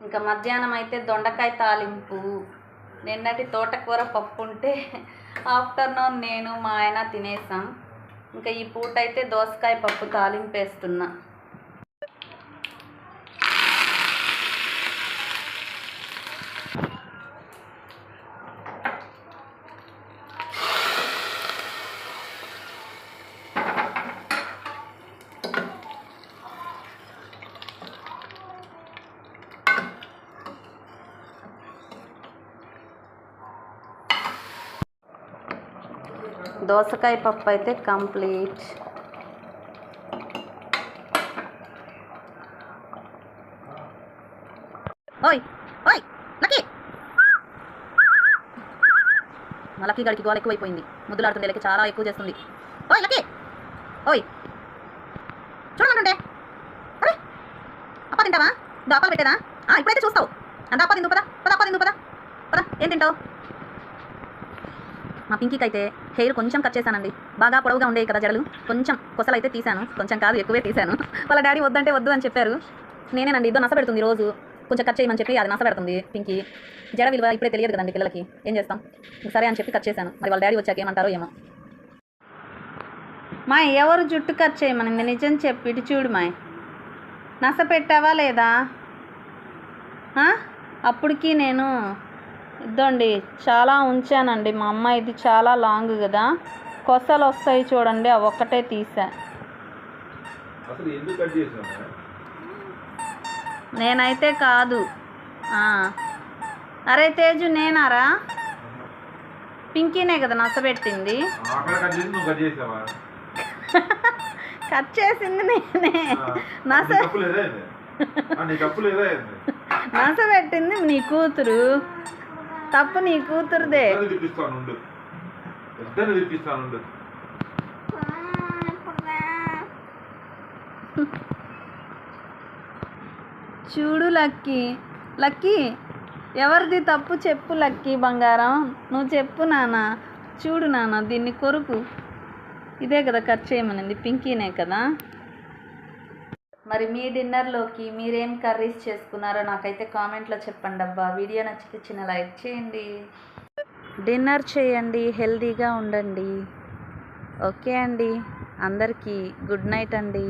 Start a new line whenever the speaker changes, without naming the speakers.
ఇంకా మధ్యాహ్నం అయితే దొండకాయ తాలింపు, నిన్నటి తోటకూర పప్పు ఉంటే ఆఫ్టర్నూన్ నేను మా ఆయన తినేసాం. ఇంకా ఈ పూట అయితే దోసకాయ పప్పు తాలింపు వేస్తున్నా. దోసకాయ పప్పు అయితే కంప్లీట్. ఓయ్ ఓయ్ లక్కీ, మా లక్కీ గడికి గోల ఎక్కువైపోయింది. ముద్దులాడుతుంది, లక్కీ చాలా ఎక్కువ చేస్తుంది. ఓయ్ లక్కీ, ఓయ్ చూడమంటుంటే అరే అప్ప తింటావా? అప్పాలు పెట్టేదా? ఇప్పుడైతే చూస్తావు. అంత అప్ప తిందు పదా, పద అప్ప తిందు పదా, పదా. ఏం తింటావు? మా పింకీకి అయితే హెయిర్ కొంచెం కట్ చేశానండి. బాగా పొడవుగా ఉండేవి కదా జడలు, కొంచెం కొసలు అయితే తీశాను. కొంచెం కాదు, ఎక్కువే తీశాను. వాళ్ళ డాడీ వద్దంటే వద్దు అని చెప్పారు. నేనేనండి ఇదో నస పెడుతుంది రోజు. కొంచెం కట్ చేయమని చెప్పి అది నస పెడుతుంది. పింకీ జడ విలువ ఇప్పుడే తెలియదు కదండి పిల్లలకి, ఏం చేస్తాం. సరే అని చెప్పి కట్ చేశాను. మరి వాళ్ళ డాడీ వచ్చాక ఏమంటారో ఏమో. మా ఎవరు జుట్టు కట్ చేయమనింది? నిజం చెప్పి ఇటు చూడు మాయ్, నస పెట్టావా లేదా? అప్పటికి నేను ఇద్దండి చాలా ఉంచానండి. మా అమ్మ ఇది చాలా లాంగ్ కదా, కొసలు వస్తాయి చూడండి, అవి ఒక్కటే తీసా. నేనైతే కాదు. అరే తేజు, నేనారా? పింకీనే కదా నచ్చబెట్టింది. కట్ చేసింది నేనే. నచ్చబెట్టింది నీ కూతురు. తప్పు నీ కూతురుదే. చూడు లక్కీ, లక్కీ ఎవరిది తప్పు చెప్పు లక్కీ బంగారం, నువ్వు చెప్పు నాన్న. చూడు నాన్న, దీన్ని కొరుకు. ఇదే కదా కట్ చేయమనింది, పింకీనే కదా. మరి మీ డిన్నర్లోకి మీరేం కర్రీస్ చేసుకున్నారో నాకైతే కామెంట్లో చెప్పండి అబ్బా. వీడియో నచ్చితే చిన్న లైక్ చేయండి, డిన్నర్ చేయండి, హెల్తీగా ఉండండి. ఓకే అండి, అందరికీ గుడ్ నైట్ అండి.